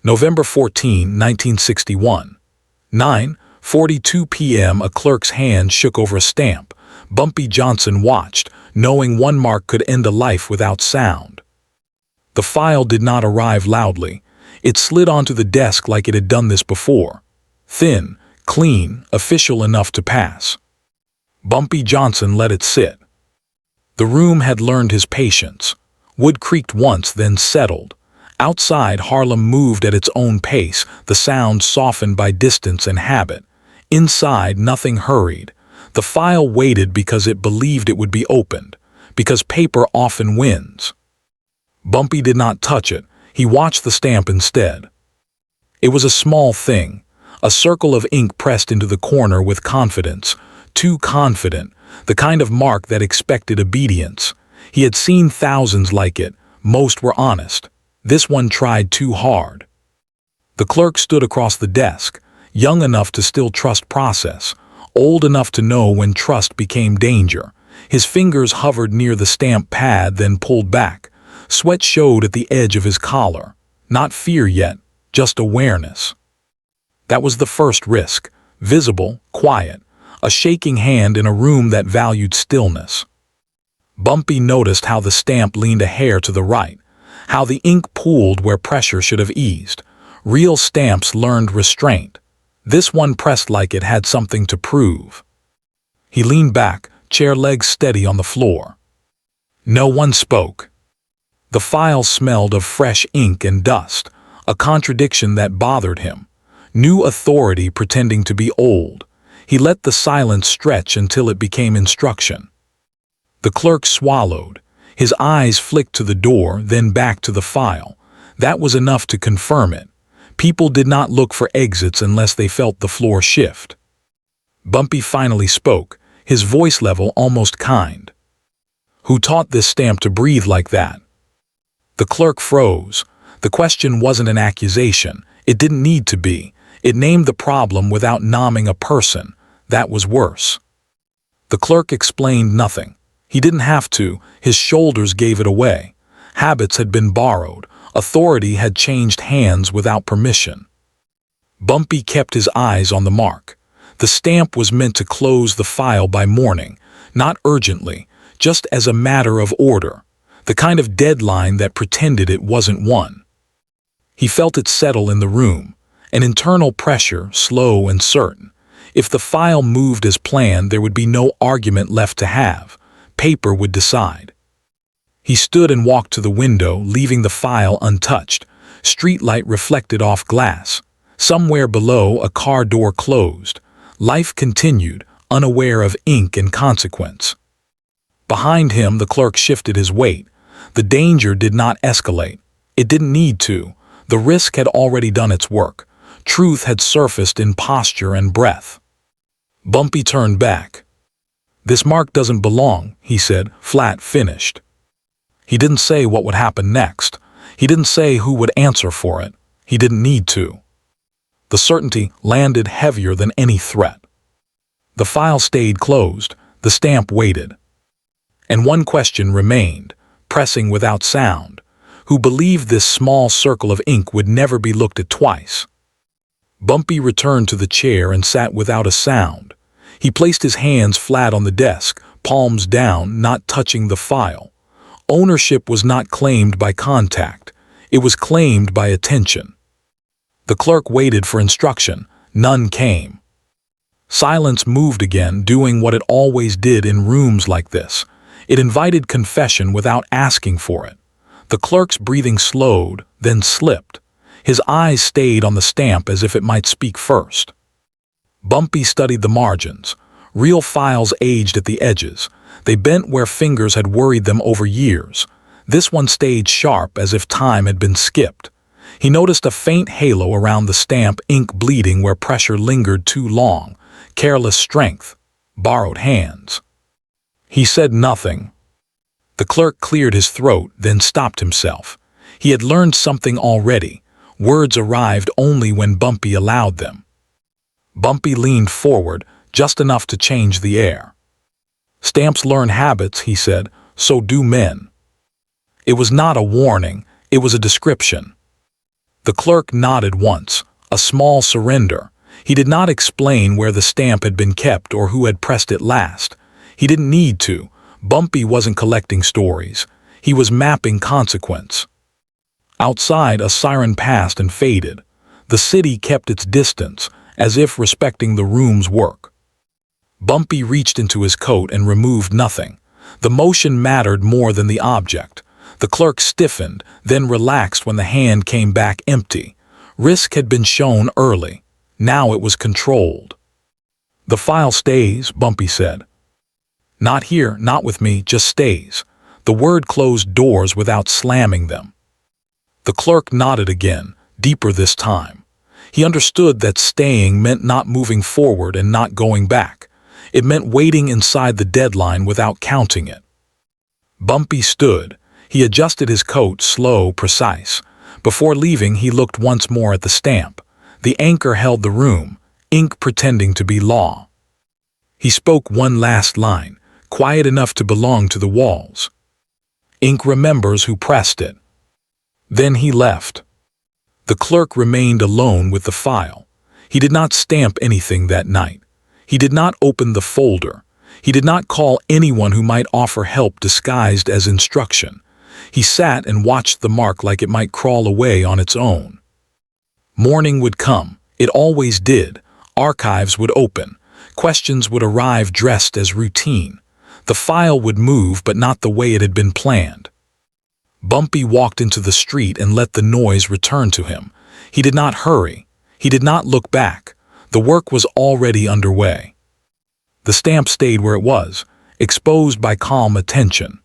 November 14, 1961. 9:42 p.m. A clerk's hand shook over a stamp. Bumpy Johnson watched, knowing one mark could end a life without sound. The file did not arrive loudly. It slid onto the desk like it had done this before. Thin, clean, official enough to pass. Bumpy Johnson let it sit. The room had learned his patience. Wood creaked once, then settled. Outside, Harlem moved at its own pace, the sound softened by distance and habit. Inside, nothing hurried. The file waited because it believed it would be opened, because paper often wins. Bumpy did not touch it. He watched the stamp instead. It was a small thing, a circle of ink pressed into the corner with confidence, too confident, the kind of mark that expected obedience. He had seen thousands like it. Most were honest. This one tried too hard. The clerk stood across the desk, young enough to still trust process, old enough to know when trust became danger. His fingers hovered near the stamp pad, then pulled back. Sweat showed at the edge of his collar. Not fear yet, just awareness. That was the first risk, visible, quiet, a shaking hand in a room that valued stillness. Bumpy noticed how the stamp leaned a hair to the right, how the ink pooled where pressure should have eased. Real stamps learned restraint. This one pressed like it had something to prove. He leaned back, chair legs steady on the floor. No one spoke. The file smelled of fresh ink and dust, a contradiction that bothered him. New authority pretending to be old. He let the silence stretch until it became instruction. The clerk swallowed. His eyes flicked to the door, then back to the file. That was enough to confirm it. People did not look for exits unless they felt the floor shift. Bumpy finally spoke, his voice level almost kind. Who taught this stamp to breathe like that? The clerk froze. The question wasn't an accusation. It didn't need to be. It named the problem without naming a person. That was worse. The clerk explained nothing. He didn't have to. His shoulders gave it away. Habits had been borrowed. Authority had changed hands without permission. Bumpy kept his eyes on the mark. The stamp was meant to close the file by morning, not urgently, just as a matter of order, the kind of deadline that pretended it wasn't one. He felt it settle in the room, an internal pressure, slow and certain. If the file moved as planned, there would be no argument left to have. Paper would decide. He stood and walked to the window, leaving the file untouched. Streetlight reflected off glass. Somewhere below, a car door closed. Life continued, unaware of ink and consequence. Behind him, the clerk shifted his weight. The danger did not escalate. It didn't need to. The risk had already done its work. Truth had surfaced in posture and breath. Bumpy turned back. "This mark doesn't belong," he said, flat, finished. He didn't say what would happen next. He didn't say who would answer for it. He didn't need to. The certainty landed heavier than any threat. The file stayed closed. The stamp waited. And one question remained, pressing without sound. Who believed this small circle of ink would never be looked at twice? Bumpy returned to the chair and sat without a sound. He placed his hands flat on the desk, palms down, not touching the file. Ownership was not claimed by contact. It was claimed by attention. The clerk waited for instruction. None came. Silence moved again, doing what it always did in rooms like this. It invited confession without asking for it. The clerk's breathing slowed, then slipped. His eyes stayed on the stamp as if it might speak first. Bumpy studied the margins. Real files aged at the edges. They bent where fingers had worried them over years. This one stayed sharp as if time had been skipped. He noticed a faint halo around the stamp, ink bleeding where pressure lingered too long. Careless strength. Borrowed hands. He said nothing. The clerk cleared his throat, then stopped himself. He had learned something already. Words arrived only when Bumpy allowed them. Bumpy leaned forward, just enough to change the air. "Stamps learn habits," he said, "so do men." It was not a warning, it was a description. The clerk nodded once, a small surrender. He did not explain where the stamp had been kept or who had pressed it last. He didn't need to. Bumpy wasn't collecting stories. He was mapping consequence. Outside, a siren passed and faded. The city kept its distance, as if respecting the room's work. Bumpy reached into his coat and removed nothing. The motion mattered more than the object. The clerk stiffened, then relaxed when the hand came back empty. Risk had been shown early. Now it was controlled. "The file stays," Bumpy said. "Not here, not with me, just stays." The word closed doors without slamming them. The clerk nodded again, deeper this time. He understood that staying meant not moving forward and not going back. It meant waiting inside the deadline without counting it. Bumpy stood. He adjusted his coat, slow, precise. Before leaving, he looked once more at the stamp. The anchor held the room, ink pretending to be law. He spoke one last line, quiet enough to belong to the walls. "Ink remembers who pressed it." Then he left. The clerk remained alone with the file. He did not stamp anything that night. He did not open the folder. He did not call anyone who might offer help disguised as instruction. He sat and watched the mark like it might crawl away on its own. Morning would come. It always did. Archives would open. Questions would arrive dressed as routine. The file would move, but not the way it had been planned. Bumpy walked into the street and let the noise return to him. He did not hurry. He did not look back. The work was already underway. The stamp stayed where it was, exposed by calm attention.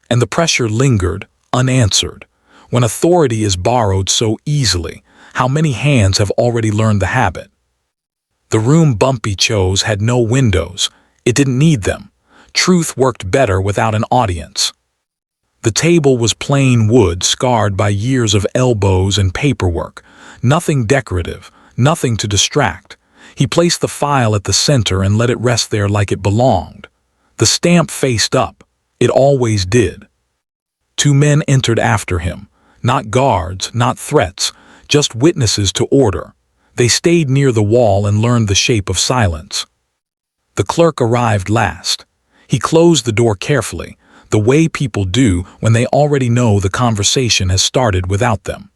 And the pressure lingered, unanswered. When authority is borrowed so easily, how many hands have already learned the habit? The room Bumpy chose had no windows. It didn't need them. Truth worked better without an audience. The table was plain wood, scarred by years of elbows and paperwork. Nothing decorative, nothing to distract. He placed the file at the center and let it rest there like it belonged. The stamp faced up. It always did. Two men entered after him. Not guards, not threats, just witnesses to order. They stayed near the wall and learned the shape of silence. The clerk arrived last. He closed the door carefully, the way people do when they already know the conversation has started without them.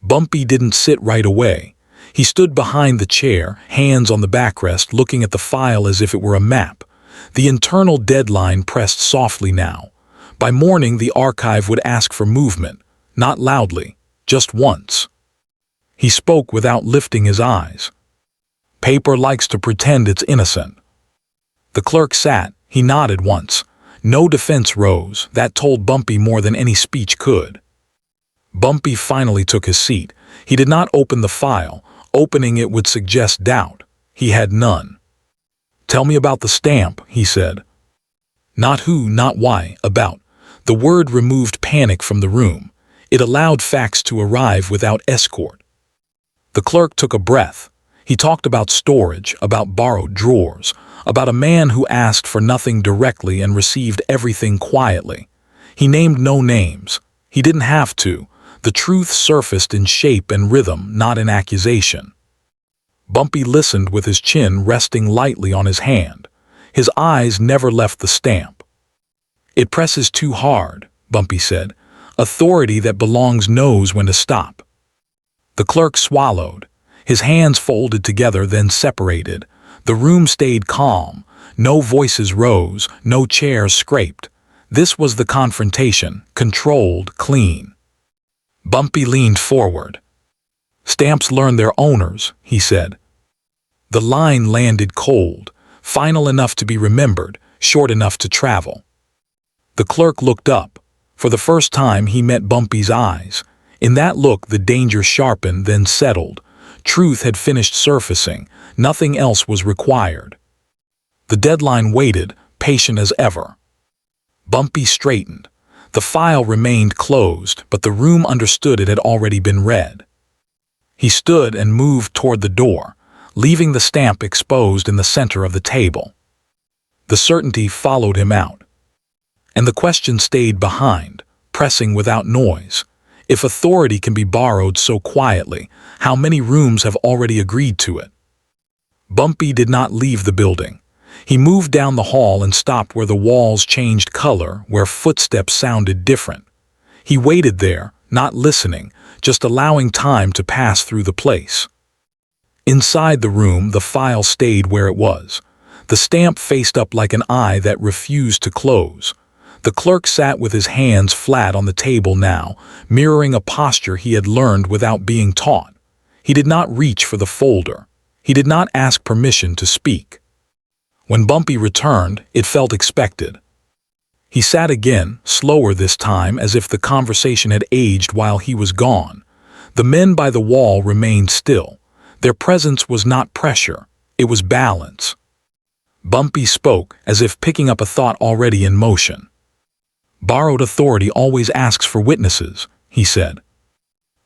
Bumpy didn't sit right away. He stood behind the chair, hands on the backrest, looking at the file as if it were a map. The internal deadline pressed softly now. By morning, the archive would ask for movement, not loudly, just once. He spoke without lifting his eyes. "Paper likes to pretend it's innocent." The clerk sat. He nodded once. No defense rose. That told Bumpy more than any speech could. Bumpy finally took his seat. He did not open the file. Opening it would suggest doubt. He had none. "Tell me about the stamp," he said. Not who, not why, about. The word removed panic from the room. It allowed facts to arrive without escort. The clerk took a breath. He talked about storage, about borrowed drawers, about a man who asked for nothing directly and received everything quietly. He named no names. He didn't have to. The truth surfaced in shape and rhythm, not in accusation. Bumpy listened with his chin resting lightly on his hand. His eyes never left the stamp. "It presses too hard," Bumpy said. "Authority that belongs knows when to stop." The clerk swallowed. His hands folded together, then separated. The room stayed calm. No voices rose, no chairs scraped. This was the confrontation, controlled, clean. Bumpy leaned forward. "Stamps learn their owners," he said. The line landed cold, final enough to be remembered, short enough to travel. The clerk looked up. For the first time, he met Bumpy's eyes. In that look, the danger sharpened, then settled. Truth had finished surfacing. Nothing else was required. The deadline waited, patient as ever. Bumpy straightened. The file remained closed, but the room understood it had already been read. He stood and moved toward the door, leaving the stamp exposed in the center of the table. The certainty followed him out. And the question stayed behind, pressing without noise. If authority can be borrowed so quietly, how many rooms have already agreed to it? Bumpy did not leave the building. He moved down the hall and stopped where the walls changed color, where footsteps sounded different. He waited there, not listening, just allowing time to pass through the place. Inside the room, the file stayed where it was. The stamp faced up like an eye that refused to close. The clerk sat with his hands flat on the table now, mirroring a posture he had learned without being taught. He did not reach for the folder. He did not ask permission to speak. When Bumpy returned, it felt expected. He sat again, slower this time, as if the conversation had aged while he was gone. The men by the wall remained still. Their presence was not pressure, it was balance. Bumpy spoke, as if picking up a thought already in motion. "Borrowed authority always asks for witnesses," he said.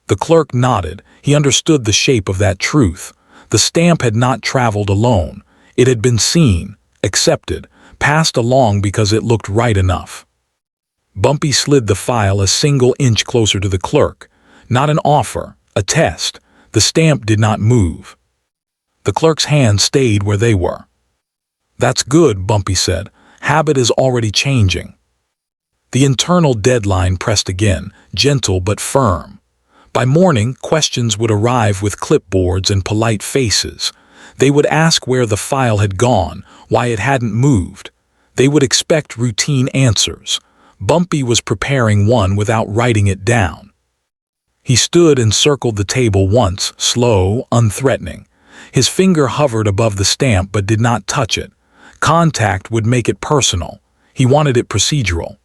The clerk nodded. He understood the shape of that truth. The stamp had not traveled alone. It had been seen, accepted, passed along because it looked right enough. Bumpy slid the file a single inch closer to the clerk. Not an offer, a test. The stamp did not move. The clerk's hands stayed where they were. "That's good," Bumpy said. "Habit is already changing." The internal deadline pressed again, gentle but firm. By morning, questions would arrive with clipboards and polite faces. They would ask where the file had gone, why it hadn't moved. They would expect routine answers. Bumpy was preparing one without writing it down. He stood and circled the table once, slow, unthreatening. His finger hovered above the stamp but did not touch it. Contact would make it personal. He wanted it procedural.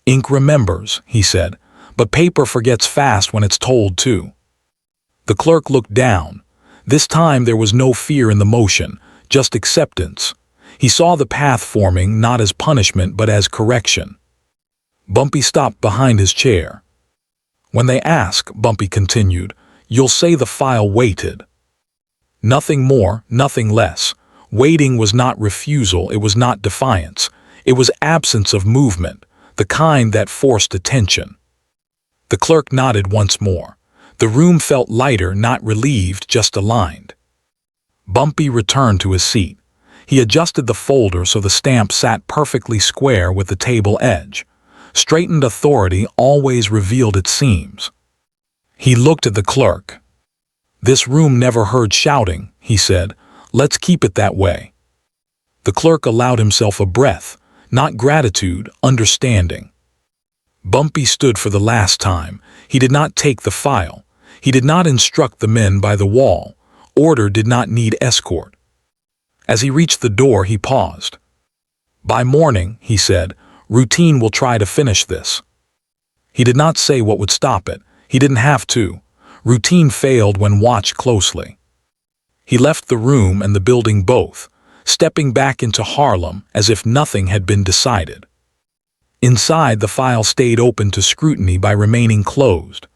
"Ink remembers," he said, "but paper forgets fast when it's told to." The clerk looked down. This time there was no fear in the motion, just acceptance. He saw the path forming not as punishment but as correction. Bumpy stopped behind his chair. "When they ask," Bumpy continued, "you'll say the file waited." Nothing more, nothing less. Waiting was not refusal, it was not defiance. It was absence of movement, the kind that forced attention. The clerk nodded once more. The room felt lighter, not relieved, just aligned. Bumpy returned to his seat. He adjusted the folder so the stamp sat perfectly square with the table edge. Straightened authority always revealed its seams. He looked at the clerk. "This room never heard shouting," he said. "Let's keep it that way." The clerk allowed himself a breath, not gratitude, understanding. Bumpy stood for the last time. He did not take the file. He did not instruct the men by the wall. Order did not need escort. As he reached the door, he paused. "By morning," he said, "routine will try to finish this." He did not say what would stop it. He didn't have to. Routine failed when watched closely. He left the room and the building both, stepping back into Harlem as if nothing had been decided. Inside, the file stayed open to scrutiny by remaining closed.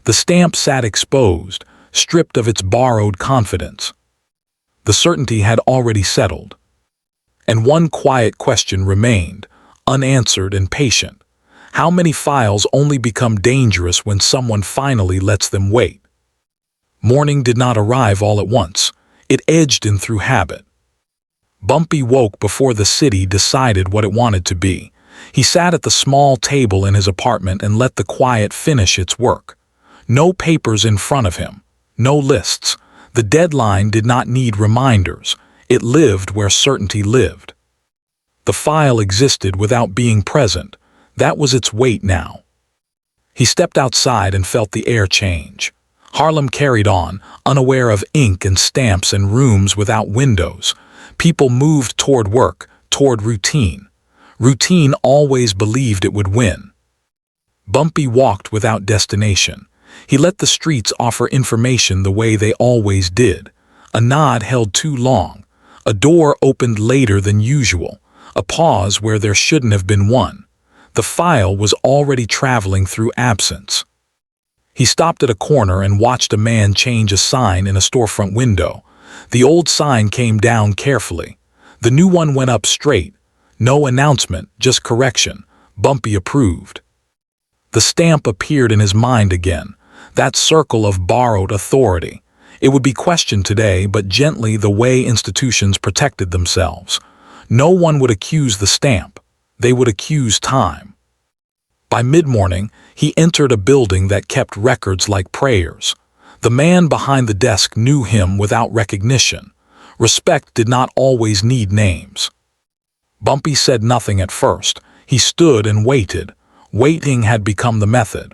The stamp sat exposed, stripped of its borrowed confidence. The certainty had already settled. And one quiet question remained, unanswered and patient. How many files only become dangerous when someone finally lets them wait? Morning did not arrive all at once. It edged in through habit. Bumpy woke before the city decided what it wanted to be. He sat at the small table in his apartment and let the quiet finish its work. No papers in front of him, no lists. The deadline did not need reminders. It lived where certainty lived. The file existed without being present. That was its weight now. He stepped outside and felt the air change. Harlem carried on, unaware of ink and stamps and rooms without windows. People moved toward work, toward routine. Routine always believed it would win. Bumpy walked without destination. He let the streets offer information the way they always did. A nod held too long. A door opened later than usual. A pause where there shouldn't have been one. The file was already traveling through absence. He stopped at a corner and watched a man change a sign in a storefront window. The old sign came down carefully. The new one went up straight. No announcement, just correction. Bumpy approved. The stamp appeared in his mind again, that circle of borrowed authority. It would be questioned today, but gently, the way institutions protected themselves. No one would accuse the stamp. They would accuse time. By mid-morning, he entered a building that kept records like prayers. The man behind the desk knew him without recognition. Respect did not always need names. Bumpy said nothing at first. He stood and waited. Waiting had become the method.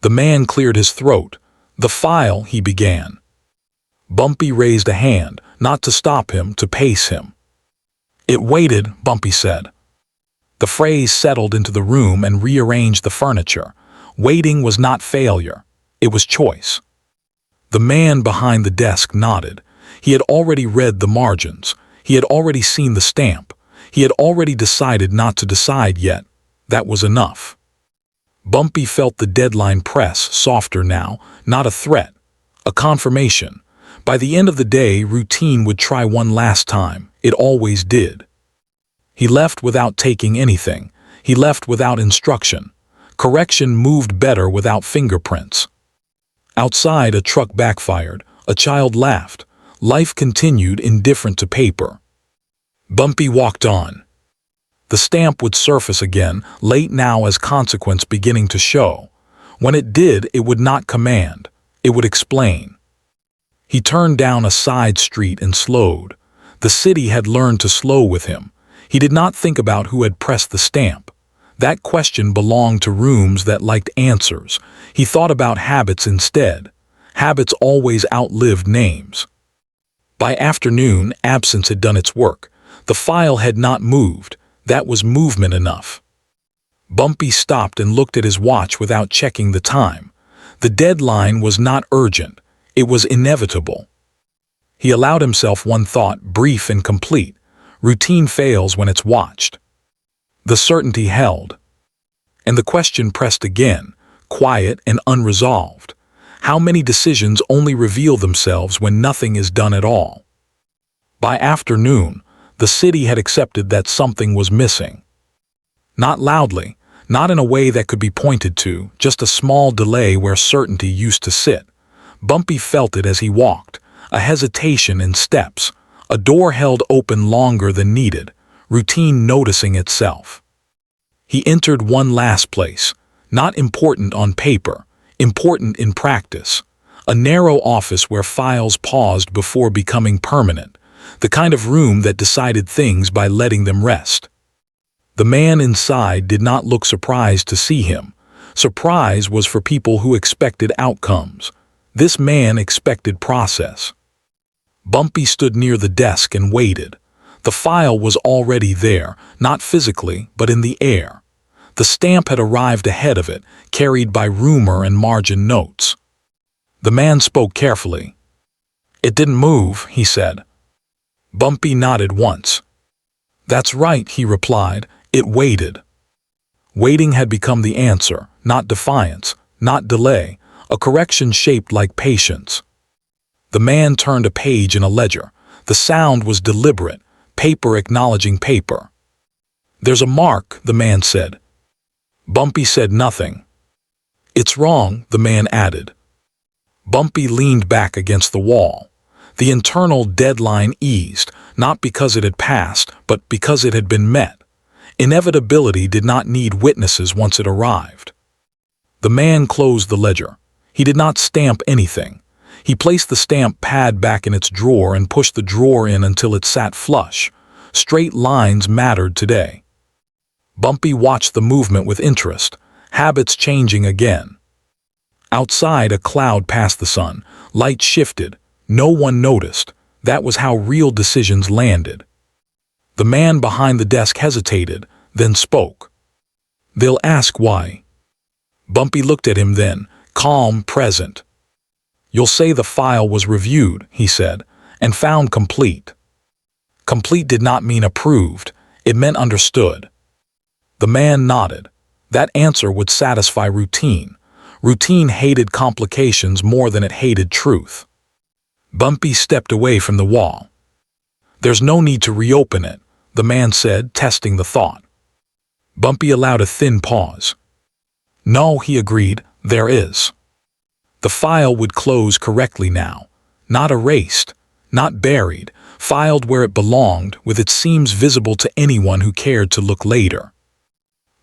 The man cleared his throat. "The file," he began. Bumpy raised a hand, not to stop him, to pace him. "It waited," Bumpy said. The phrase settled into the room and rearranged the furniture. Waiting was not failure. It was choice. The man behind the desk nodded. He had already read the margins. He had already seen the stamp. He had already decided not to decide yet. That was enough. Bumpy felt the deadline press, softer now, not a threat, a confirmation. By the end of the day, routine would try one last time. It always did. He left without taking anything. He left without instruction. Correction moved better without fingerprints. Outside, a truck backfired. A child laughed. Life continued, indifferent to paper. Bumpy walked on. The stamp would surface again, late now as consequence beginning to show. When it did, it would not command. It would explain. He turned down a side street and slowed. The city had learned to slow with him. He did not think about who had pressed the stamp. That question belonged to rooms that liked answers. He thought about habits instead. Habits always outlived names. By afternoon, absence had done its work. The file had not moved. That was movement enough. Bumpy stopped and looked at his watch without checking the time. The deadline was not urgent. It was inevitable. He allowed himself one thought, brief and complete. Routine fails when it's watched. The certainty held. And the question pressed again, quiet and unresolved. How many decisions only reveal themselves when nothing is done at all? By afternoon, the city had accepted that something was missing. Not loudly, not in a way that could be pointed to, just a small delay where certainty used to sit. Bumpy felt it as he walked, a hesitation in steps, a door held open longer than needed, routine noticing itself. He entered one last place, not important on paper, important in practice, a narrow office where files paused before becoming permanent. The kind of room that decided things by letting them rest. The man inside did not look surprised to see him. Surprise was for people who expected outcomes. This man expected process. Bumpy stood near the desk and waited. The file was already there, not physically, but in the air. The stamp had arrived ahead of it, carried by rumor and margin notes. The man spoke carefully. "It didn't move," he said. Bumpy nodded once. "That's right," he replied. "It waited." Waiting had become the answer, not defiance, not delay, a correction shaped like patience. The man turned a page in a ledger. The sound was deliberate, paper acknowledging paper. "There's a mark," the man said. Bumpy said nothing. "It's wrong," the man added. Bumpy leaned back against the wall. The internal deadline eased, not because it had passed, but because it had been met. Inevitability did not need witnesses once it arrived. The man closed the ledger. He did not stamp anything. He placed the stamp pad back in its drawer and pushed the drawer in until it sat flush. Straight lines mattered today. Bumpy watched the movement with interest, habits changing again. Outside, a cloud passed the sun. Light shifted. No one noticed. That was how real decisions landed. The man behind the desk hesitated, then spoke. "They'll ask why." Bumpy looked at him then, calm, present. "You'll say the file was reviewed," he said, "and found complete." Complete did not mean approved. It meant understood. The man nodded. That answer would satisfy routine. Routine hated complications more than it hated truth. Bumpy stepped away from the wall. "There's no need to reopen it," the man said, testing the thought. Bumpy allowed a thin pause. No, he agreed, there is. The file would close correctly now, not erased, not buried, filed where it belonged with its seams visible to anyone who cared to look later.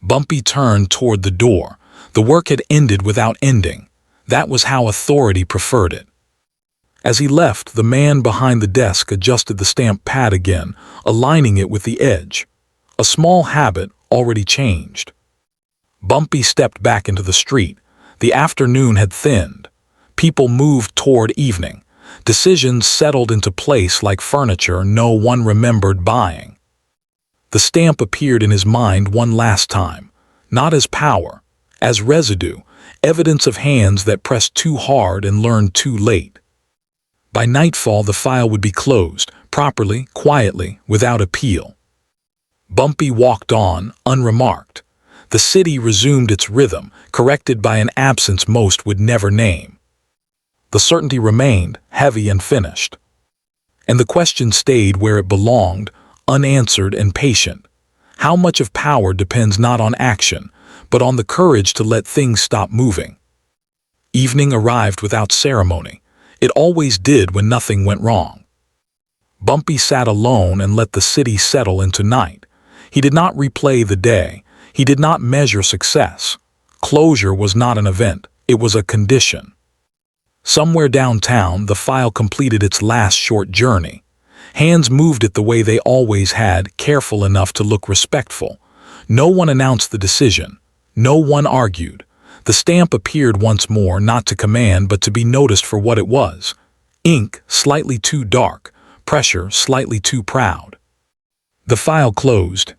Bumpy turned toward the door. The work had ended without ending. That was how authority preferred it. As he left, the man behind the desk adjusted the stamp pad again, aligning it with the edge. A small habit already changed. Bumpy stepped back into the street. The afternoon had thinned. People moved toward evening. Decisions settled into place like furniture no one remembered buying. The stamp appeared in his mind one last time, not as power, as residue, evidence of hands that pressed too hard and learned too late. By nightfall, the file would be closed, properly, quietly, without appeal. Bumpy walked on, unremarked. The city resumed its rhythm, corrected by an absence most would never name. The certainty remained, heavy and finished. And the question stayed where it belonged, unanswered and patient. How much of power depends not on action, but on the courage to let things stop moving? Evening arrived without ceremony. It always did when nothing went wrong. Bumpy sat alone and let the city settle into night. He did not replay the day. He did not measure success. Closure was not an event. It was a condition. Somewhere downtown, the file completed its last short journey. Hands moved it the way they always had, careful enough to look respectful. No one announced the decision. No one argued. The stamp appeared once more, not to command but to be noticed for what it was. Ink slightly too dark, pressure slightly too proud. The file closed.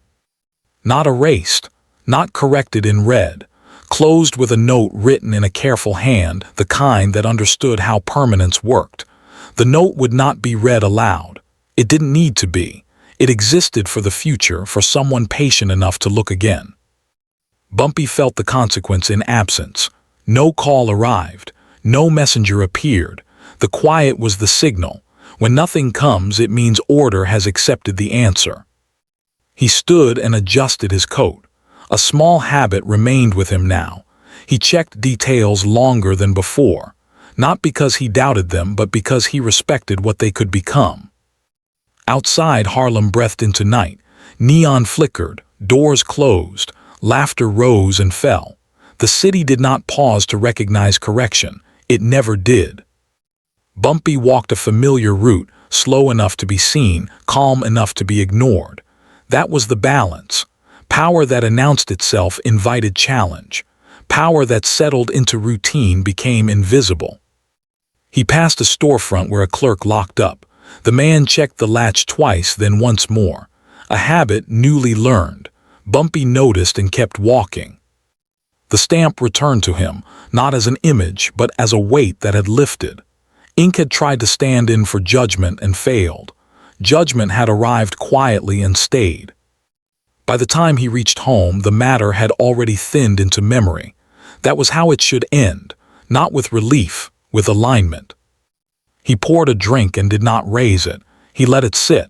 Not erased, not corrected in red. Closed with a note written in a careful hand, the kind that understood how permanence worked. The note would not be read aloud. It didn't need to be. It existed for the future, for someone patient enough to look again. Bumpy felt the consequence in absence. No call arrived. No messenger appeared. The quiet was the signal. When nothing comes, it means order has accepted the answer. He stood and adjusted his coat. A small habit remained with him now. He checked details longer than before, not because he doubted them, but because he respected what they could become. Outside, Harlem breathed into night. Neon flickered, doors closed, laughter rose and fell. The city did not pause to recognize correction. It never did. Bumpy walked a familiar route, slow enough to be seen, calm enough to be ignored. That was the balance. Power that announced itself invited challenge. Power that settled into routine became invisible. He passed a storefront where a clerk locked up. The man checked the latch twice, then once more. A habit newly learned. Bumpy noticed and kept walking. The stamp returned to him, not as an image, but as a weight that had lifted. Ink had tried to stand in for judgment and failed. Judgment had arrived quietly and stayed. By the time he reached home, the matter had already thinned into memory. That was how it should end, not with relief, with alignment. He poured a drink and did not raise it. He let it sit.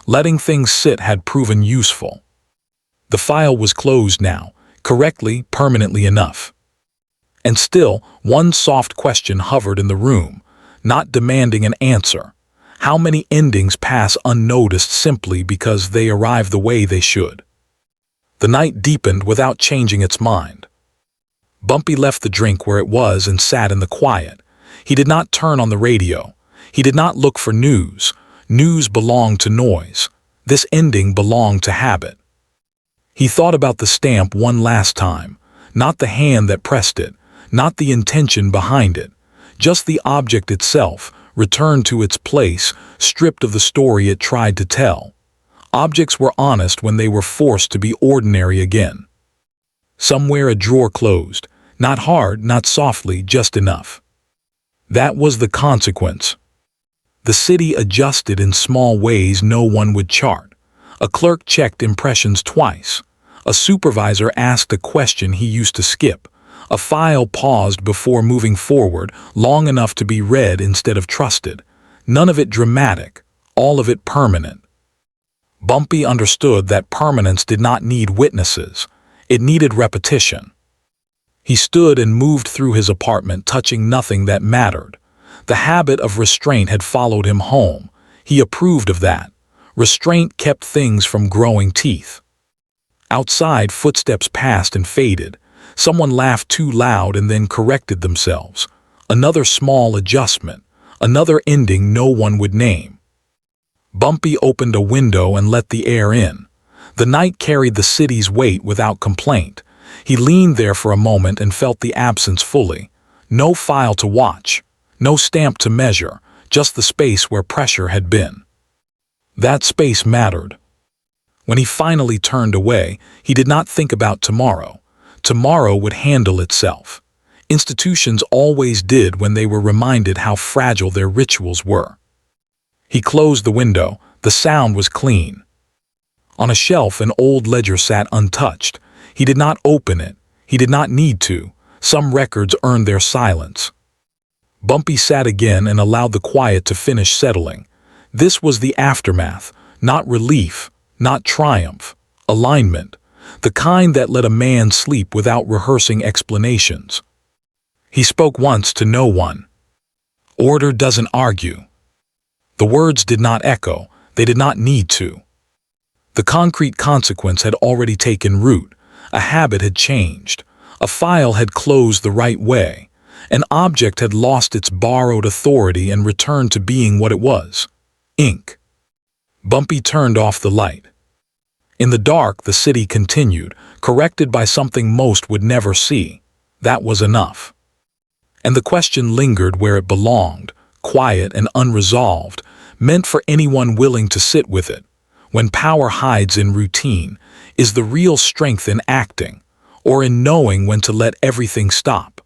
Letting things sit had proven useful. The file was closed now, correctly, permanently enough. And still, one soft question hovered in the room, not demanding an answer. How many endings pass unnoticed simply because they arrive the way they should? The night deepened without changing its mind. Bumpy left the drink where it was and sat in the quiet. He did not turn on the radio. He did not look for news. News belonged to noise. This ending belonged to habit. He thought about the stamp one last time, not the hand that pressed it, not the intention behind it, just the object itself, returned to its place, stripped of the story it tried to tell. Objects were honest when they were forced to be ordinary again. Somewhere a drawer closed, not hard, not softly, just enough. That was the consequence. The city adjusted in small ways no one would chart. A clerk checked impressions twice. A supervisor asked a question he used to skip. A file paused before moving forward, long enough to be read instead of trusted. None of it dramatic, all of it permanent. Bumpy understood that permanence did not need witnesses. It needed repetition. He stood and moved through his apartment, touching nothing that mattered. The habit of restraint had followed him home. He approved of that. Restraint kept things from growing teeth. Outside, footsteps passed and faded. Someone laughed too loud and then corrected themselves. Another small adjustment. Another ending no one would name. Bumpy opened a window and let the air in. The night carried the city's weight without complaint. He leaned there for a moment and felt the absence fully. No file to watch, no stamp to measure, just the space where pressure had been. That space mattered. When he finally turned away, he did not think about tomorrow. Tomorrow would handle itself. Institutions always did when they were reminded how fragile their rituals were. He closed the window. The sound was clean. On a shelf, an old ledger sat untouched. He did not open it. He did not need to. Some records earned their silence. Bumpy sat again and allowed the quiet to finish settling. This was the aftermath, not relief, not triumph, alignment, the kind that let a man sleep without rehearsing explanations. He spoke once to no one. Order doesn't argue. The words did not echo. They did not need to. The concrete consequence had already taken root. A habit had changed. A file had closed the right way. An object had lost its borrowed authority and returned to being what it was: ink. Bumpy turned off the light. In the dark, the city continued, corrected by something most would never see. That was enough. And the question lingered where it belonged, quiet and unresolved, meant for anyone willing to sit with it. When power hides in routine, is the real strength in acting, or in knowing when to let everything stop?